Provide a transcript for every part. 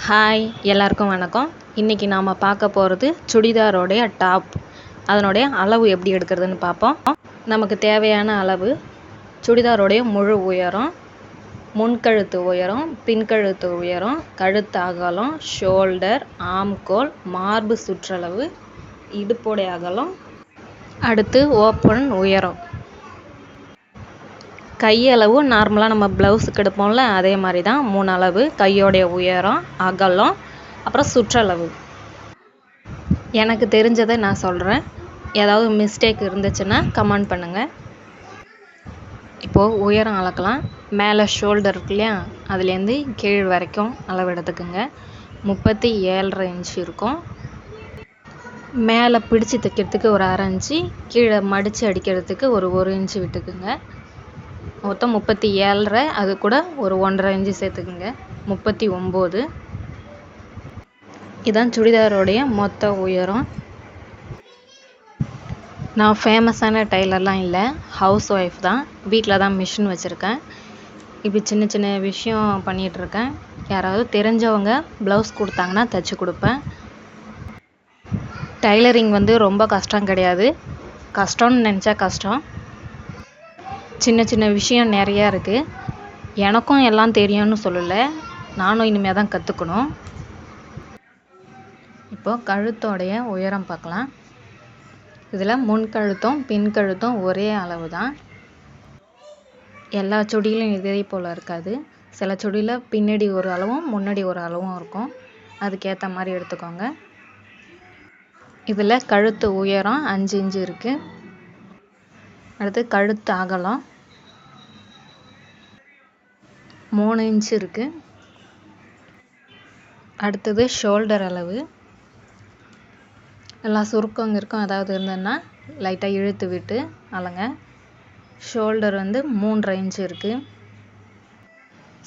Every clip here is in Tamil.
ஹாய் எல்லாருக்கும் வணக்கம். இன்றைக்கி நாம் பார்க்க போகிறது சுடிதாரோடைய டாப். அதனுடைய அளவு எப்படி எடுக்கிறதுன்னு பார்ப்போம். நமக்கு தேவையான அளவு சுடிதாரோடைய முழு உயரம், முன்கழுத்து உயரம், பின்கழுத்து உயரம், கழுத்து அகலம், ஷோல்டர், ஆம்கோல், மார்பு சுற்றளவு, இடுப்புடைய அகலம், அடுத்து ஓப்பன் உயரம். கையளவு நார்மலாக நம்ம ப்ளவுஸுக்கு எடுப்போம்ல, அதே மாதிரி தான் 3 அளவு. கையோடைய உயரம், அகலம், அப்புறம் சுற்றளவு. எனக்கு தெரிஞ்சதை நான் சொல்கிறேன். ஏதாவது மிஸ்டேக் இருந்துச்சுன்னா கமெண்ட் பண்ணுங்கள். இப்போது உயரம் அளக்கலாம். மேலே ஷோல்டர் இருக்கு இல்லையா, அதுலேருந்து கீழ் வரைக்கும் அளவு எடுத்துக்குங்க. 37.5 இன்ச்சு இருக்கும். மேலே பிடிச்சி தைக்கிறதுக்கு ஒரு 1/2 இன்ச்சு, கீழே மடித்து அடிக்கிறதுக்கு ஒரு 1 இன்ச்சு விட்டுக்குங்க. மொத்தம் 37.5. அது கூட ஒரு 1.5 இன்ச்சு சேர்த்துக்குங்க. 39. இதுதான் சுடிதாரோடைய மொத்த உயரம். நான் ஃபேமஸான டைலர்லாம் இல்லை, ஹவுஸ் ஒய்ஃப் தான். வீட்டில் தான் மிஷின் வச்சுருக்கேன். இப்படி சின்ன சின்ன விஷயம் பண்ணிகிட்ருக்கேன். யாராவது தெரிஞ்சவங்க ப்ளவுஸ் கொடுத்தாங்கன்னா தைச்சி கொடுப்பேன். டைலரிங் ரொம்ப கஷ்டம் கிடையாது. கஷ்டம்னு நினச்சா கஷ்டம். சின்ன சின்ன விஷயம் நிறையா இருக்குது. எனக்கும் எல்லாம் தெரியும்னு சொல்லலை, நானும் இனிமேல் தான் கற்றுக்கணும். இப்போது கழுத்தோடைய உயரம் பார்க்கலாம். இதில் முன்கழுத்தும் பின்கழுத்தும் ஒரே அளவு தான். எல்லா சுடியிலும் இதே போல் இருக்காது. சில சுடியில் பின்னாடி ஒரு அளவும் முன்னாடி ஒரு அளவும் இருக்கும். அதுக்கேற்ற மாதிரி எடுத்துக்கோங்க. இதில் கழுத்து உயரம் 5 இன்ச்சு இருக்குது. அடுத்து கழுத்து அகலம் 3 இன்ச்சு இருக்குது. அடுத்தது ஷோல்டர் அளவு. எல்லாம் சுருக்கம் இருக்கும் ஏதாவது இருந்ததுன்னா லைட்டாக இழுத்து விட்டு அளங்க. ஷோல்டர் 3.5 இன்ச்சு இருக்குது.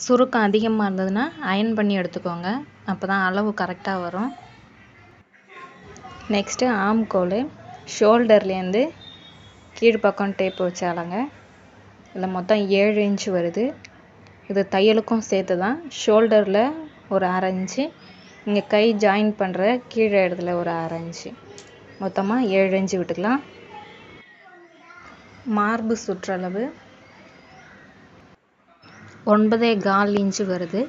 சுருக்கம் அதிகமாக இருந்ததுன்னா அயன் பண்ணி எடுத்துக்கோங்க, அப்போ தான் அளவு கரெக்டாக வரும். நெக்ஸ்ட்டு ஆம்கோல். ஷோல்டர்லேருந்து கீழ்ப்பக்கம் டேப் வச்சு அளங்க. இதில் மொத்தம் 7 இன்ச்சு வருது. இது தையலுக்கும் சேர்த்து தான். ஷோல்டரில் ஒரு 1/2 இன்ச்சு, இங்கே கை ஜாயின் பண்ணுற கீழே இடத்துல ஒரு 1/2 இன்ச்சு, மொத்தமாக 7 இன்ச்சு விட்டுக்கலாம். மார்பு சுற்றளவு 9.25 இன்ச்சு வருது.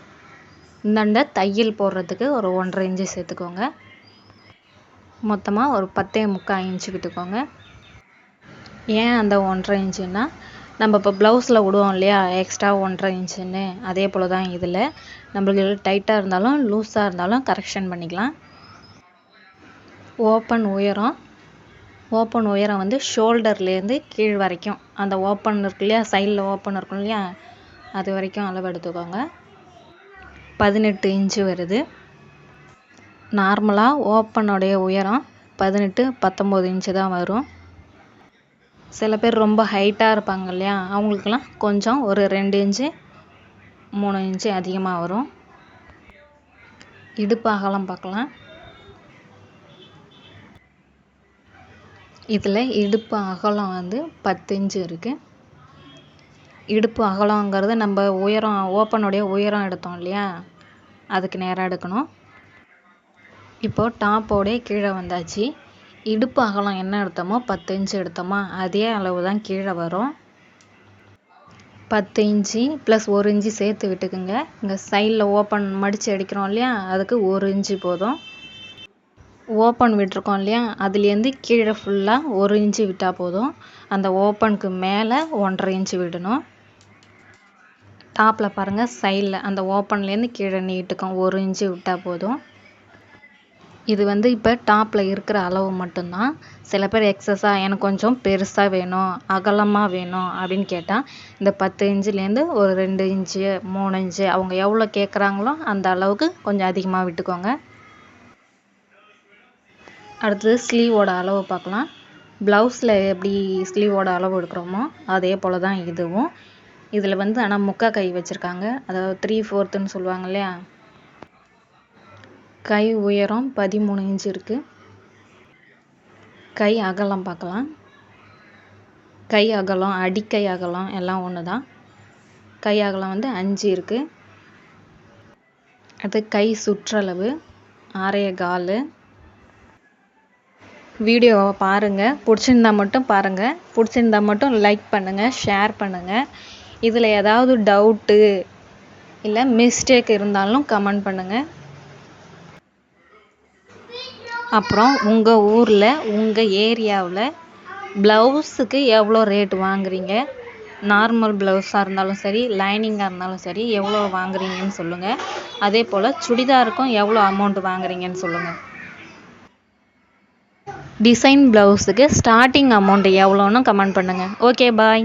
இந்தாண்ட தையல் போடுறதுக்கு ஒரு 1.5 இன்ச்சு சேர்த்துக்கோங்க. மொத்தமாக ஒரு 10.25 இன்ச்சு விட்டுக்கோங்க. ஏன் அந்த 1.5 இன்ச்சுன்னா, நம்ம இப்போ ப்ளவுஸில் விடுவோம் இல்லையா எக்ஸ்ட்ரா 1.5 இன்ச்சுன்னு, அதே போல் தான் இதில். நம்மளுக்கு டைட்டாக இருந்தாலும் லூஸாக இருந்தாலும் கரெக்ஷன் பண்ணிக்கலாம். ஓப்பன் உயரம். ஓப்பன் உயரம் ஷோல்டர்லேருந்து கீழ் வரைக்கும், அந்த ஓப்பன் இருக்கு இல்லையா, சைடில் ஓப்பன் இருக்கும் இல்லையா, அது வரைக்கும் அளவு எடுத்துக்கோங்க. 18 இன்ச்சு வருது. நார்மலாக ஓப்பனுடைய உயரம் 18-19 இன்ச்சு தான் வரும். சில பேர் ரொம்ப ஹைட்டாக இருப்பாங்க இல்லையா, அவங்களுக்கெல்லாம் கொஞ்சம் ஒரு 2 இன்ச்சு 3 இன்ச்சு அதிகமாக வரும். இடுப்பு அகலம் பார்க்கலாம். இதில் இடுப்பு அகலம் 10 இன்ச்சு இருக்குது. இடுப்பு அகலங்கிறது நம்ம உயரம், ஓப்பனுடைய உயரம் எடுத்தோம் இல்லையா, அதுக்கு நேராக எடுக்கணும். இப்போது டாப்போடைய கீழே வந்தாச்சு. இடுப்பு அகலம் என்ன எடுத்தோமோ 10 இன்ச்சு எடுத்தோமா, அதே அளவு தான் கீழே வரும். 10 இன்ச்சு ப்ளஸ் 1 இன்ச்சு சேர்த்து விட்டுக்குங்க. இங்கே சைடில் ஓப்பன் மடித்து அடிக்கிறோம் இல்லையா, அதுக்கு 1 இன்ச்சு போதும். ஓப்பன் விட்டுருக்கோம் இல்லையா, அதுலேருந்து கீழே ஃபுல்லாக 1 இன்ச்சு விட்டால் போதும். அந்த ஓப்பனுக்கு மேலே 1.5 இன்ச்சு விடணும். டாப்பில் பாருங்கள், சைடில் அந்த ஓப்பன்லேருந்து கீழே நீட்டுக்கும் 1 இன்ச்சு விட்டால் போதும். இது இப்போ டாப்பில் இருக்கிற அளவு மட்டும்தான். சில பேர் எக்ஸஸாக எனக்கு கொஞ்சம் பெருசாக வேணும், அகலமாக வேணும் அப்படின்னு கேட்டால் இந்த 10 இன்ச்சுலேருந்து ஒரு 2 இன்ச்சு 3 இன்ச்சு அவங்க எவ்வளோ கேட்குறாங்களோ அந்த அளவுக்கு கொஞ்சம் அதிகமாக விட்டுக்கோங்க. அடுத்தது ஸ்லீவோட அளவு பார்க்கலாம். ப்ளவுஸில் எப்படி ஸ்லீவோட அளவு எடுக்கிறோமோ அதே போல் தான் இதுவும். இதில் ஆனால் முக்கா கை வச்சுருக்காங்க, அதாவது 3/4ன்னு சொல்லுவாங்க இல்லையா. கை உயரம் 13 இன்ச்சு இருக்குது. கை அகலம் பார்க்கலாம். கை அகலம், அடிக்கை அகலம் எல்லாம் ஒன்று தான். கை அகலம் 5 இருக்குது. அடுத்து கை சுற்றளவு 6.25. வீடியோவை பாருங்கள், பிடிச்சிருந்தா மட்டும் பாருங்கள், பிடிச்சிருந்தா மட்டும் லைக் பண்ணுங்கள், ஷேர் பண்ணுங்கள். இதில் ஏதாவது டவுட்டு இல்லை மிஸ்டேக் இருந்தாலும் கமெண்ட் பண்ணுங்கள். அப்புறம் உங்கள் ஊரில் உங்கள் ஏரியாவில் ப்ளவுஸுக்கு எவ்வளோ ரேட் வாங்குறீங்க, நார்மல் ப்ளவுஸாக இருந்தாலும் சரி, லைனிங்காக இருந்தாலும் சரி, எவ்வளோ வாங்குறீங்கன்னு சொல்லுங்கள். அதே போல் சுடிதாருக்கும் எவ்வளோ அமௌண்ட் வாங்குறீங்கன்னு சொல்லுங்கள். டிசைன் ப்ளவுஸுக்கு ஸ்டார்டிங் அமௌண்ட் எவ்வளோன்னு கமெண்ட் பண்ணுங்கள். ஓகே, பாய்.